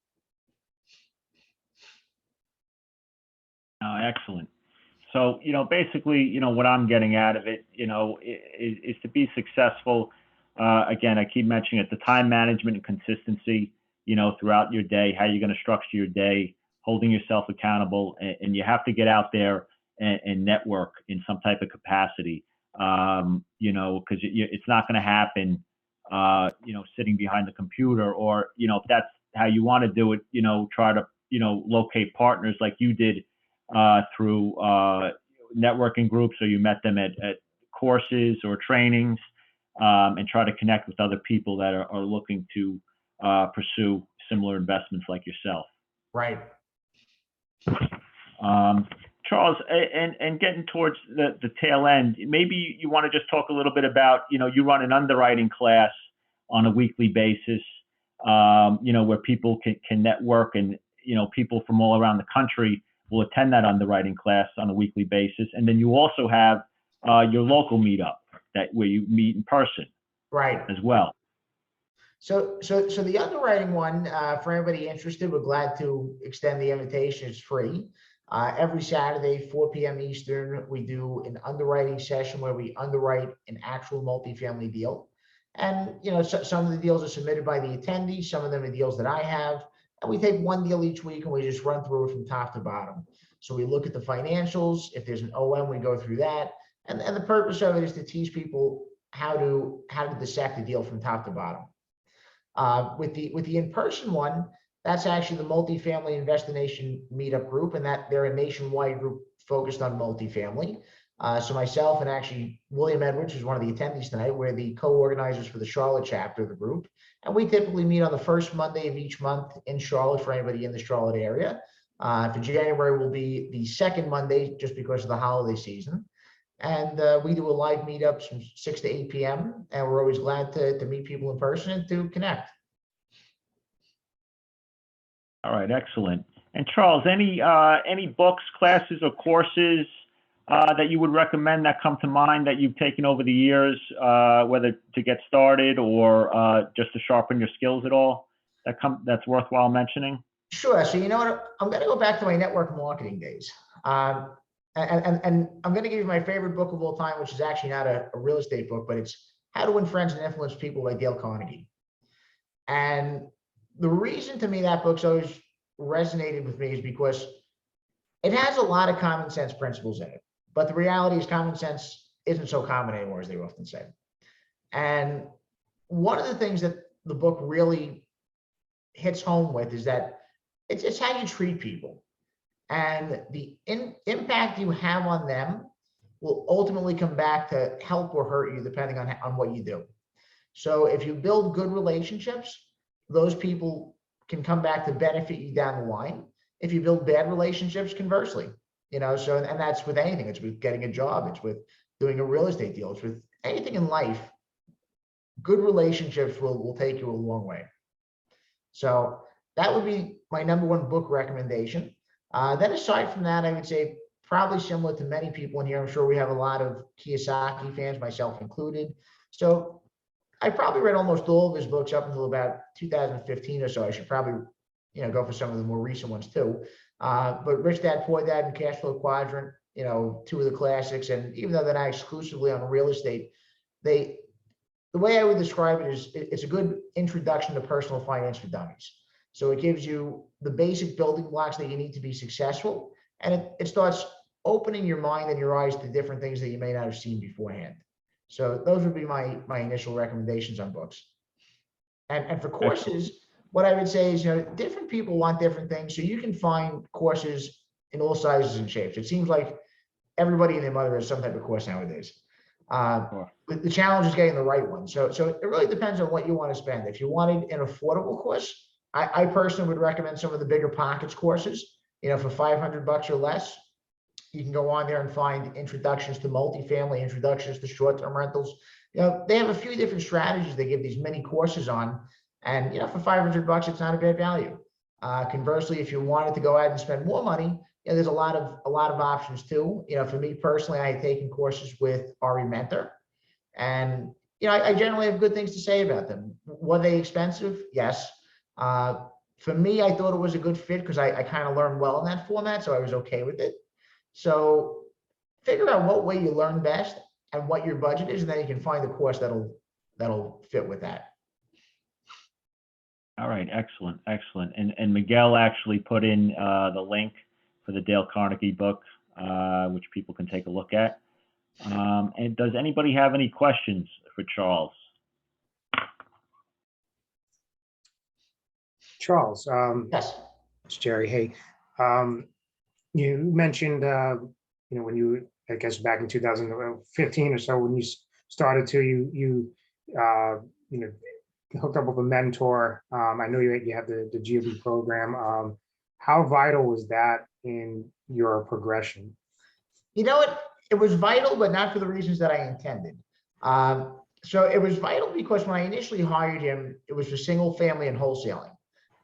S1: Excellent. So, basically, what I'm getting out of it, is to be successful. Again, I keep mentioning it, the time management and consistency, throughout your day, how you're going to structure your day, holding yourself accountable, and you have to get out there and network in some type of capacity, because it's not going to happen, sitting behind the computer, or, if that's how you want to do it, try to, locate partners like you did through networking groups, or you met them at courses or trainings, and try to connect with other people that are looking to pursue similar investments like yourself.
S2: Right.
S1: Charles, and getting towards the tail end, maybe you want to just talk a little bit about, you run an underwriting class on a weekly basis, where people can network, and, people from all around the country will attend that underwriting class on a weekly basis. And then you also have your local meetup where you meet in person,
S2: right,
S1: as well.
S2: So the underwriting one, for everybody interested, we're glad to extend the invitation. It's free. Every Saturday, 4 p.m. Eastern, we do an underwriting session where we underwrite an actual multifamily deal. And, some of the deals are submitted by the attendees, some of them are deals that I have. And we take one deal each week and we just run through it from top to bottom. So we look at the financials. If there's an OM, we go through that. And the purpose of it is to teach people how to dissect a deal from top to bottom. With the in-person one, that's actually the Multifamily Investination Meetup group, and that they're a nationwide group focused on multifamily. So myself and actually William Edwards, who's one of the attendees tonight, we're the co-organizers for the Charlotte chapter of the group. And we typically meet on the first Monday of each month in Charlotte for anybody in the Charlotte area. For January will be the second Monday just because of the holiday season. And we do a live meetup from 6 to 8 p.m. And we're always glad to meet people in person and to connect.
S1: All right, excellent. And Charles, any books, classes, or courses that you would recommend that come to mind that you've taken over the years, whether to get started or just to sharpen your skills at all, that's worthwhile mentioning?
S2: Sure. So you know what? I'm going to go back to my network marketing days. And I'm going to give you my favorite book of all time, which is actually not a real estate book, but it's How to Win Friends and Influence People by Dale Carnegie. And the reason to me that book's always resonated with me is because it has a lot of common sense principles in it. But the reality is common sense isn't so common anymore, as they often say. And one of the things that the book really hits home with is that it's how you treat people. And the impact you have on them will ultimately come back to help or hurt you depending on what you do. So if you build good relationships, those people can come back to benefit you down the line. If you build bad relationships, conversely, so, and that's with anything. It's with getting a job. It's with doing a real estate deal. It's with anything in life. Good relationships will take you a long way. So that would be my number one book recommendation. Then aside from that, I would say probably similar to many people in here. I'm sure we have a lot of Kiyosaki fans, myself included. So I probably read almost all of his books up until about 2015 or so. I should probably, go for some of the more recent ones too. But Rich Dad, Poor Dad, and Cash Flow Quadrant, two of the classics. And even though they're not exclusively on real estate, the way I would describe it is it's a good introduction to personal finance for dummies. So it gives you the basic building blocks that you need to be successful. And it starts opening your mind and your eyes to different things that you may not have seen beforehand. So those would be my initial recommendations on books. And for courses, what I would say is, different people want different things. So you can find courses in all sizes and shapes. It seems like everybody and their mother has some type of course nowadays. The challenge is getting the right one. So it really depends on what you want to spend. If you wanted an affordable course, I personally would recommend some of the bigger pockets courses, for $500 or less. You can go on there and find introductions to multifamily, introductions to short-term rentals. They have a few different strategies they give these mini courses on. And, for $500, it's not a bad value. Conversely, if you wanted to go out and spend more money, there's a lot of options too. For me personally, I had taken courses with Ari Mentor, and I generally have good things to say about them. Were they expensive? Yes. For me, I thought it was a good fit because I kind of learned well in that format, so I was okay with it. So figure out what way you learn best and what your budget is, and then you can find a course that'll fit with that.
S1: All right, excellent. And Miguel actually put in the link for the Dale Carnegie book, which people can take a look at. And does anybody have any questions for Charles?
S3: Charles,
S2: Yes.
S3: it's Jerry. Hey, you mentioned, when you, I guess back in 2015 or so, when you started to, you hooked up with a mentor. I know you have the GOB program. How vital was that in your progression?
S2: You know what? It was vital, but not for the reasons that I intended. So it was vital because when I initially hired him, it was for single family and wholesaling.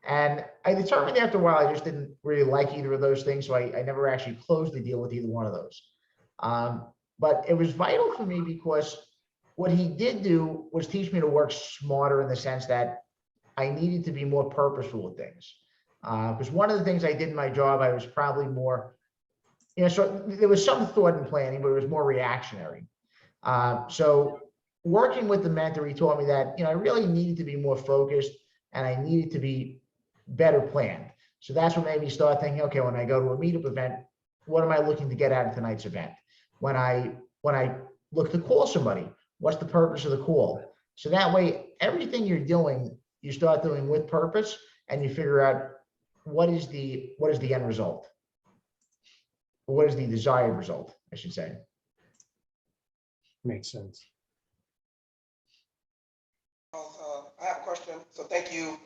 S2: And I determined after a while, I just didn't really like either of those things. So I never actually closed the deal with either one of those. But it was vital for me because what he did do was teach me to work smarter in the sense that I needed to be more purposeful with things. Because one of the things I did in my job, I was probably more, so there was some thought and planning, but it was more reactionary. So working with the mentor, he taught me that, I really needed to be more focused and I needed to be better planned. So that's what made me start thinking, okay, when I go to a meetup event, what am I looking to get out of tonight's event? When I look to call somebody, what's the purpose of the call? So that way, everything you're doing, you start doing with purpose, and you figure out what is the end result? What is the desired result, I should say.
S3: Makes sense.
S4: I have a question. So thank you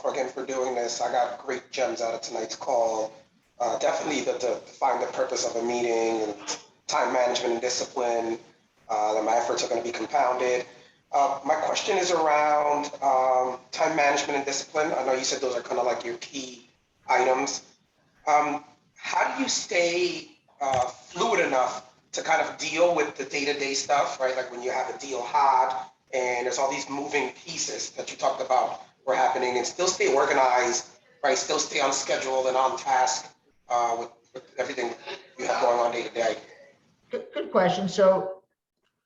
S4: again for doing this. I got great gems out of tonight's call. Definitely to find the purpose of a meeting and time management and discipline. That my efforts are going to be compounded. My question is around time management and discipline. I know you said those are kind of like your key items. How do you stay fluid enough to kind of deal with the day-to-day stuff, right? Like when you have a deal hot and there's all these moving pieces that you talked about were happening, and still stay organized, right? Still stay on schedule and on task with everything you have going on day to day.
S2: Good question. So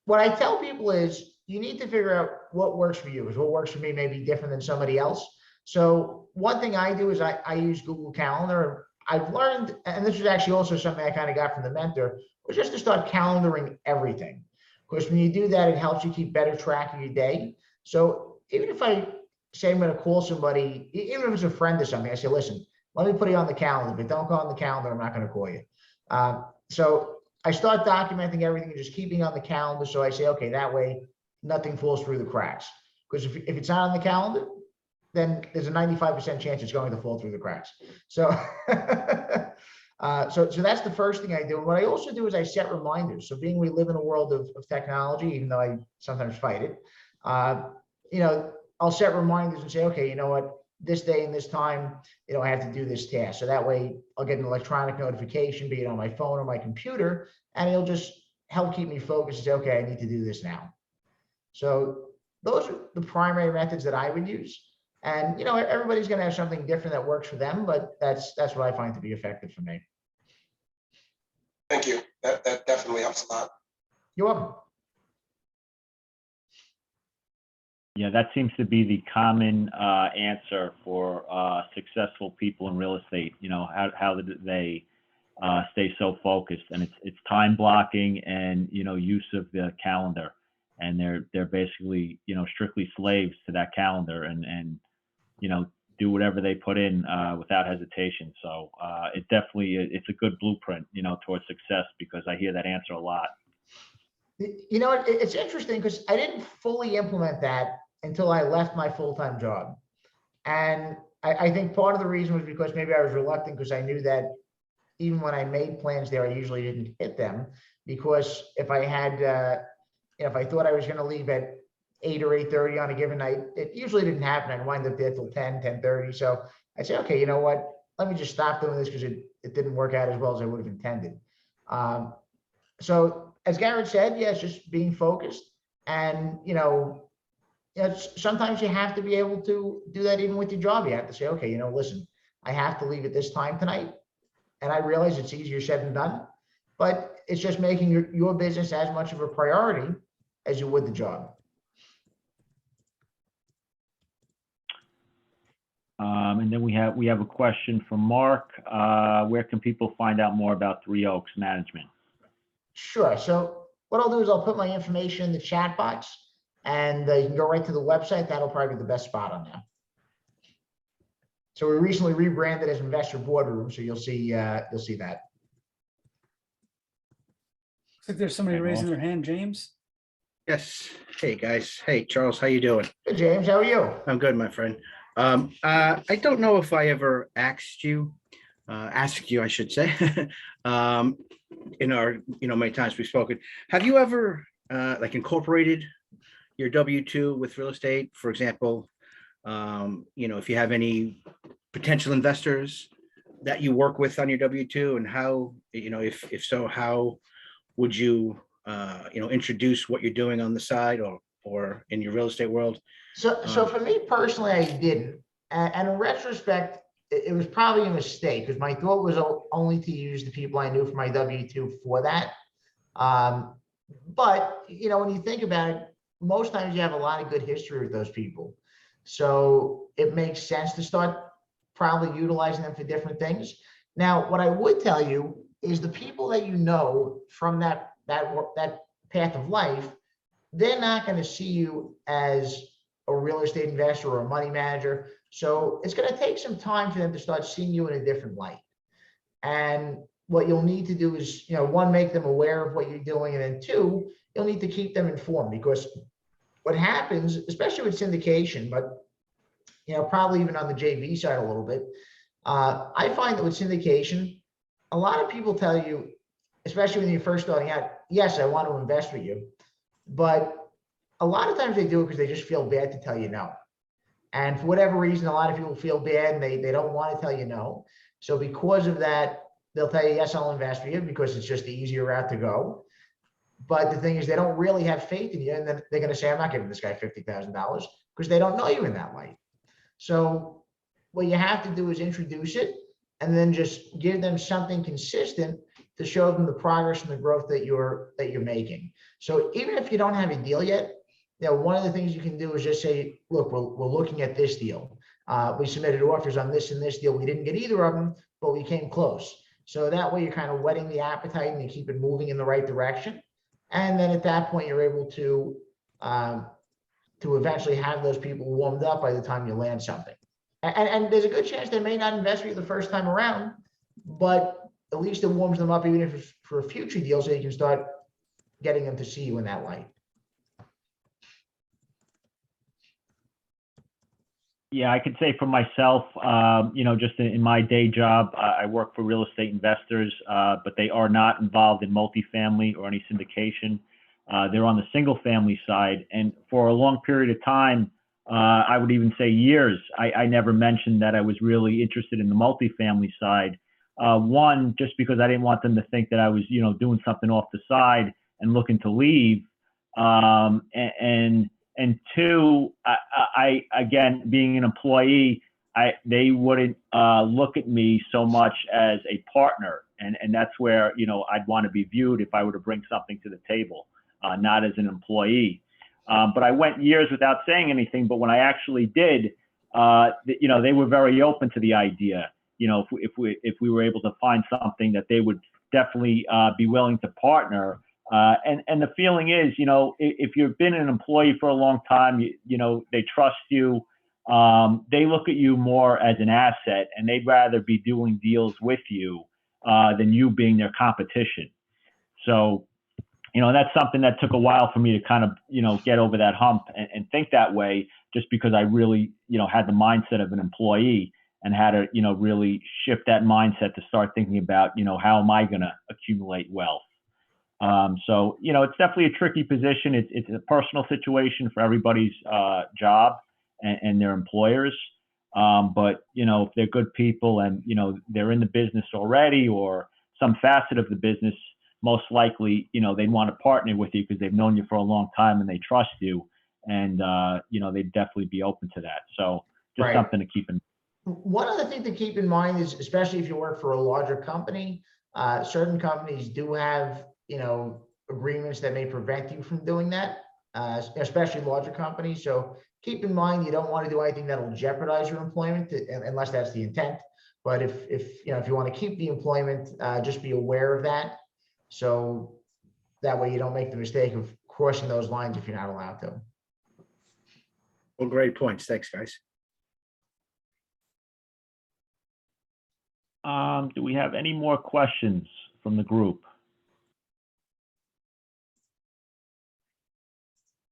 S2: what I tell people is you need to figure out what works for you, because what works for me may be different than somebody else. So one thing I do is I use Google Calendar. I've learned, and this is actually also something I kind of got from the mentor, was just to start calendaring everything. Because when you do that, it helps you keep better track of your day. So even if I say I'm going to call somebody, even if it's a friend or something, I say, listen, let me put it on the calendar, but don't go on the calendar, I'm not going to call you. So I start documenting everything and just keeping on the calendar. So I say, okay, that way nothing falls through the cracks. Because if it's not on the calendar, then there's a 95% chance it's going to fall through the cracks. So, so that's the first thing I do. And what I also do is I set reminders. So being we live in a world of technology, even though I sometimes fight it, I'll set reminders and say, okay, you know what, this day and this time, I have to do this task. So that way I'll get an electronic notification, be it on my phone or my computer, and it'll just help keep me focused and say, okay, I need to do this now. So those are the primary methods that I would use. And, everybody's going to have something different that works for them, but that's what I find to be effective for me.
S4: Thank you. That definitely helps a lot.
S2: You're welcome.
S1: Yeah, that seems to be the common answer for successful people in real estate. How did they stay so focused? And it's time blocking and use of the calendar. And they're basically strictly slaves to that calendar and do whatever they put in without hesitation. So it's a good blueprint towards success, because I hear that answer a lot.
S2: It's interesting because I didn't fully implement that until I left my full-time job. And I think part of the reason was because maybe I was reluctant, because I knew that even when I made plans there, I usually didn't hit them, because if I had, if I thought I was going to leave at 8 or 8:30 on a given night, it usually didn't happen. I'd wind up there till 10:30. So I say, okay, you know what? Let me just stop doing this, because it didn't work out as well as I would have intended. So as Garrett said, yes, just being focused, and sometimes you have to be able to do that even with your job. You have to say, okay, listen, I have to leave at this time tonight, and I realize it's easier said than done, but it's just making your business as much of a priority as you would the job.
S1: And then we have a question from Mark. Where can people find out more about Three Oaks Management?
S2: Sure. So what I'll do is I'll put my information in the chat box, and you can go right to the website. That'll probably be the best spot on there. So we recently rebranded as Investor Boardroom, so you'll see that.
S5: Looks like there's somebody raising their hand, James.
S6: Yes. Hey, guys. Hey, Charles, how you doing?
S2: Hey, James, how are you?
S6: I'm good, my friend. I don't know if I ever asked you, I should say, in our, many times we've spoken. Have you ever incorporated your W-2 with real estate? For example, if you have any potential investors that you work with on your W-2, and how, if so, how would you, introduce what you're doing on the side or in your real estate world?
S2: So for me personally, I didn't. And in retrospect, it was probably a mistake, because my thought was only to use the people I knew for my W-2 for that. But, when you think about it, most times you have a lot of good history with those people. So it makes sense to start probably utilizing them for different things. Now, what I would tell you is the people that you know from that path of life, they're not going to see you as a real estate investor or a money manager. So it's going to take some time for them to start seeing you in a different light. And what you'll need to do is, one, make them aware of what you're doing. And then two, you'll need to keep them informed, because what happens, especially with syndication, but, probably even on the JV side a little bit, I find that with syndication, a lot of people tell you, especially when you're first starting out, yes, I want to invest with you. But a lot of times they do it because they just feel bad to tell you no. And for whatever reason, a lot of people feel bad and they don't want to tell you no. So because of that, they'll tell you, yes, I'll invest with you because it's just the easier route to go. But the thing is, they don't really have faith in you. And then they're going to say, I'm not giving this guy $50,000 because they don't know you in that light. So what you have to do is introduce it and then just give them something consistent to show them the progress and the growth that you're making. So even if you don't have a deal yet, one of the things you can do is just say, look, we're looking at this deal. We submitted offers on this and this deal. We didn't get either of them, but we came close. So that way you're kind of whetting the appetite and you keep it moving in the right direction. And then at that point, you're able to eventually have those people warmed up by the time you land something. And there's a good chance they may not invest with you the first time around, but at least it warms them up, even if it's for a future deal, so you can start getting them to see you in that light.
S1: Yeah, I could say for myself, just in my day job, I work for real estate investors, but they are not involved in multifamily or any syndication. They're on the single family side. And for a long period of time, I would even say years, I never mentioned that I was really interested in the multifamily side. One, just because I didn't want them to think that I was, doing something off the side and looking to leave. And two, I again, being an employee, they wouldn't look at me so much as a partner. And that's where, I'd want to be viewed if I were to bring something to the table, not as an employee. But I went years without saying anything. But when I actually did, they were very open to the idea. If we were able to find something that they would definitely be willing to partner. And the feeling is, if you've been an employee for a long time, they trust you. They look at you more as an asset, and they'd rather be doing deals with you than you being their competition. So, that's something that took a while for me to kind of, get over that hump and think that way, just because I really, had the mindset of an employee and had to, really shift that mindset to start thinking about, how am I going to accumulate wealth? So, it's definitely a tricky position. It's a personal situation for everybody's job and their employers. But, if they're good people and, they're in the business already or some facet of the business, most likely, they'd want to partner with you because they've known you for a long time and they trust you. And, they'd definitely be open to that. So just something to keep in mind.
S2: One other thing to keep in mind is, especially if you work for a larger company, certain companies do have, agreements that may prevent you from doing that, especially larger companies. So keep in mind, you don't want to do anything that will jeopardize your employment unless that's the intent. But if you want to keep the employment, just be aware of that. So that way you don't make the mistake of crossing those lines if you're not allowed to.
S6: Well, great points. Thanks, guys.
S1: Do we have any more questions from the group?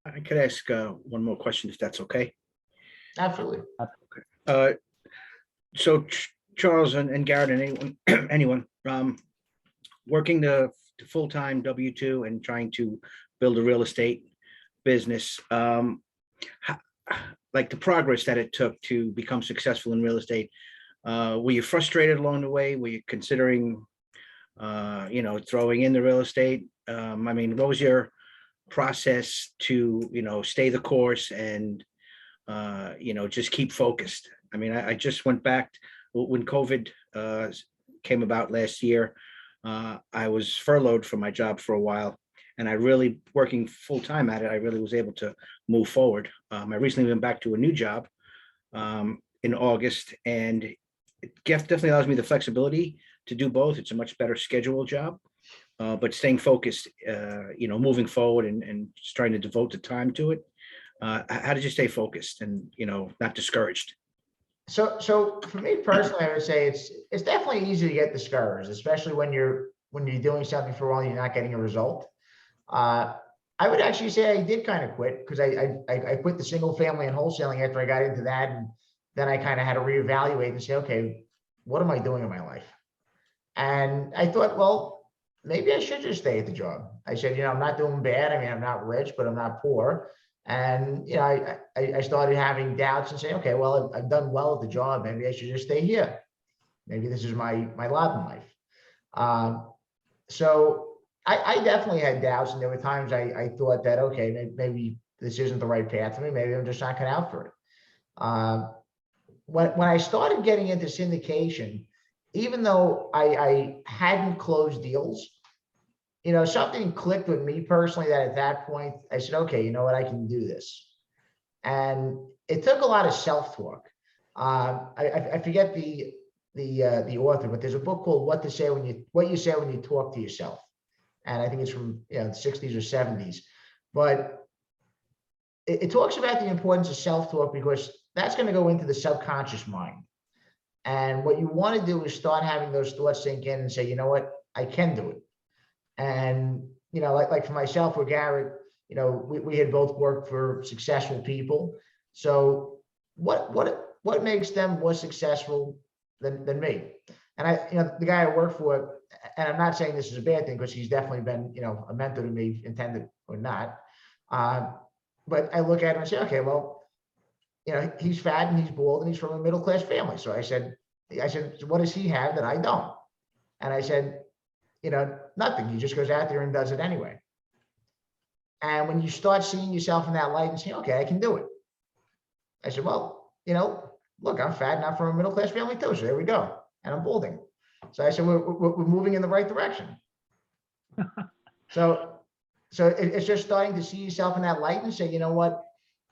S6: I could ask one more question if that's okay.
S2: Absolutely.
S6: So Charles and Garrett and anyone working the full-time W-2 and trying to build a real estate business, like the progress that it took to become successful in real estate, were you frustrated along the way? Were you considering, throwing in the real estate? What was your process to, stay the course and, just keep focused? I just went back when COVID came about last year. I was furloughed from my job for a while, and I really, working full-time at it, I really was able to move forward. I recently went back to a new job in August, and it definitely allows me the flexibility to do both. It's a much better schedule job, but staying focused, moving forward and just trying to devote the time to it. How did you stay focused and, not discouraged?
S2: So for me personally, I would say it's definitely easy to get discouraged, especially when you're doing something for a while, you're not getting a result. I would actually say I did kind of quit because I quit the single family and wholesaling after I got into that, and then I kind of had to reevaluate and say, okay, what am I doing in my life? And I thought, well, maybe I should just stay at the job. I said, I'm not doing bad. I mean, I'm not rich, but I'm not poor. And, I started having doubts and saying, okay, well, I've done well at the job. Maybe I should just stay here. Maybe this is my lot in life. So I definitely had doubts. And there were times I thought that, okay, maybe this isn't the right path for me. Maybe I'm just not cut out for it. When I started getting into syndication, even though I hadn't closed deals, something clicked with me personally that at that point I said, okay, you know what, I can do this. And it took a lot of self-talk. I forget the author, but there's a book called What You Say When You Talk to Yourself. And I think it's from the 60s or 70s. But it talks about the importance of self-talk because that's going to go into the subconscious mind. And what you want to do is start having those thoughts sink in and say, you know what, I can do it. And, like for myself or Garrett, we had both worked for successful people. So what makes them more successful than me? And the guy I work for, and I'm not saying this is a bad thing because he's definitely been, a mentor to me, intended or not. But I look at him and say, okay, well, he's fat and he's bald and he's from a middle-class family. So I said, so what does he have that I don't? And I said, nothing. He just goes out there and does it anyway. And when you start seeing yourself in that light and saying, okay, I can do it. I said, well, look, I'm fat and I'm from a middle-class family too. So there we go. And I'm balding. So I said, we're moving in the right direction. So it's just starting to see yourself in that light and say, you know what,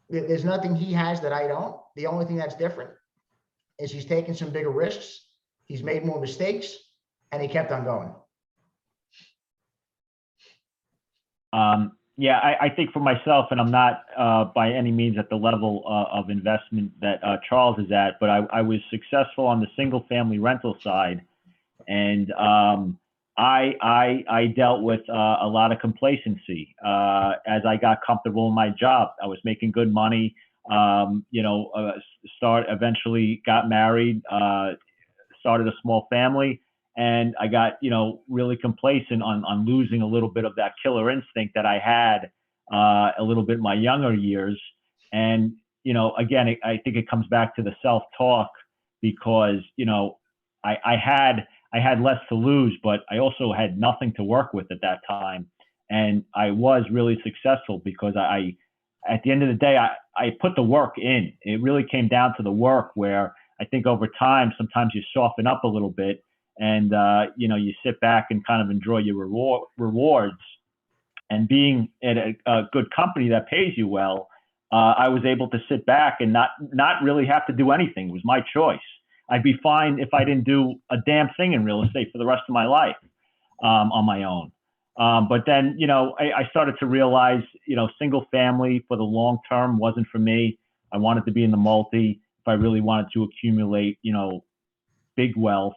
S2: there's nothing he has that I don't. The only thing that's different is he's taken some bigger risks. He's made more mistakes and he kept on going.
S1: Yeah, I think for myself, and I'm not by any means at the level of investment that Charles is at, but I was successful on the single family rental side. And I dealt with a lot of complacency as I got comfortable in my job. I was making good money, eventually got married, started a small family. And I got, really complacent on losing a little bit of that killer instinct that I had a little bit in my younger years. And, again, I think it comes back to the self-talk because, I had less to lose, but I also had nothing to work with at that time. And I was really successful because at the end of the day, I put the work in. It really came down to the work where I think over time, sometimes you soften up a little bit. And, you sit back and kind of enjoy your rewards. And being at a good company that pays you well, I was able to sit back and not really have to do anything. It was my choice. I'd be fine if I didn't do a damn thing in real estate for the rest of my life on my own. But then, I started to realize, single family for the long term wasn't for me. I wanted to be in the multi if I really wanted to accumulate, big wealth.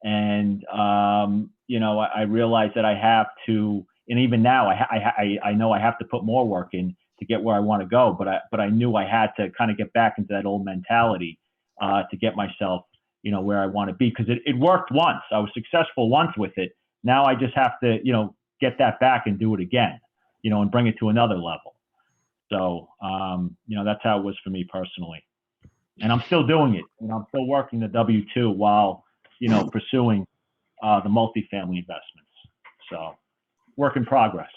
S1: And, I realized that I have to, and even now I know I have to put more work in to get where I want to go, but I knew I had to kind of get back into that old mentality to get myself, where I want to be, because it worked once. I was successful once with it. Now I just have to, get that back and do it again, and bring it to another level. So, that's how it was for me personally. And I'm still doing it. I'm still working the W-2 while, pursuing the multifamily investments. So work in progress.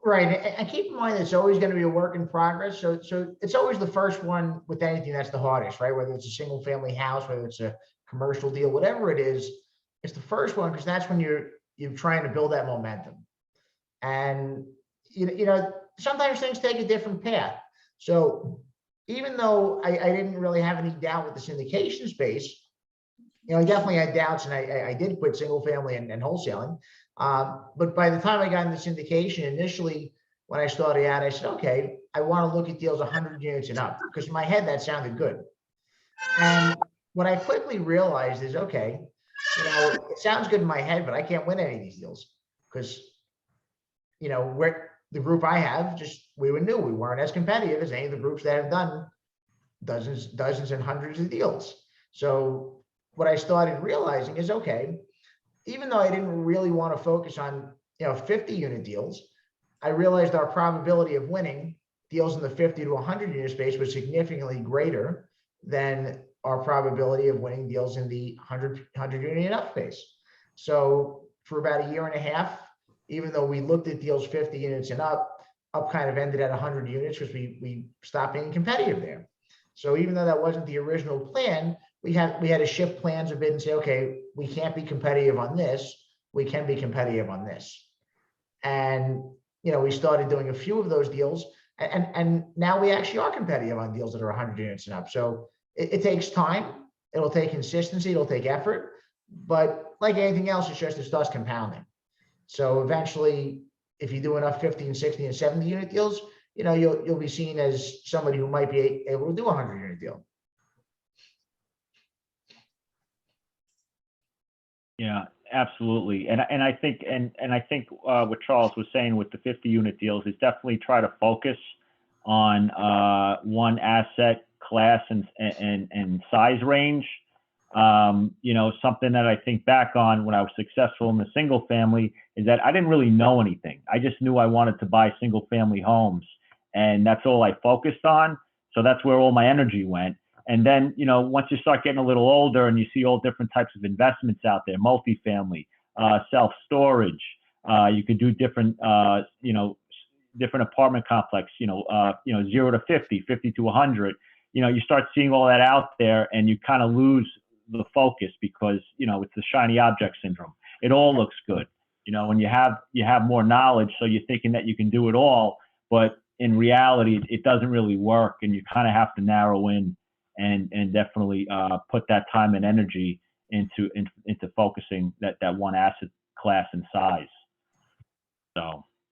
S2: Right. And keep in mind, it's always going to be a work in progress. So it's always the first one with anything that's the hardest, right? Whether it's a single family house, whether it's a commercial deal, whatever it is, it's the first one because that's when you're trying to build that momentum. And, sometimes things take a different path. So even though I didn't really have any doubt with the syndication space, I definitely had doubts, and I did quit single family and wholesaling. But by the time I got into syndication, initially, when I started out, I said, okay, I want to look at deals 100 units and up, because in my head, that sounded good. And what I quickly realized is, okay, it sounds good in my head, but I can't win any of these deals because, where the group I have, we were new. We weren't as competitive as any of the groups that have done dozens and hundreds of deals. So what I started realizing is, okay, even though I didn't really want to focus on, 50 unit deals, I realized our probability of winning deals in the 50 to 100 unit space was significantly greater than our probability of winning deals in the 100 unit and up space. So for about a year and a half, even though we looked at deals 50 units and up kind of ended at 100 units because we stopped being competitive there. So even though that wasn't the original plan, we had to shift plans a bit and say, okay, we can't be competitive on this. We can be competitive on this. And, we started doing a few of those deals, and now we actually are competitive on deals that are 100 units and up. So it takes time. It'll take consistency. It'll take effort. But like anything else, it starts compounding. So eventually, if you do enough 50 and 60 and 70 unit deals, you'll be seen as somebody who might be able to do a 100 unit deal.
S1: Yeah, absolutely. And I think what Charles was saying with the 50 unit deals is definitely try to focus on one asset class and size range. Something that I think back on when I was successful in the single family is that I didn't really know anything. I just knew I wanted to buy single family homes, and that's all I focused on. So that's where all my energy went. And then, once you start getting a little older and you see all different types of investments out there, multifamily, self-storage, you could do different, different apartment complex, 0 to 50, 50 to 100, you start seeing all that out there and you kind of lose the focus because, it's the shiny object syndrome. It all looks good, when you have more knowledge. So you're thinking that you can do it all, but in reality, it doesn't really work. And you kind of have to narrow in and definitely put that time and energy into focusing that one asset class and size. So.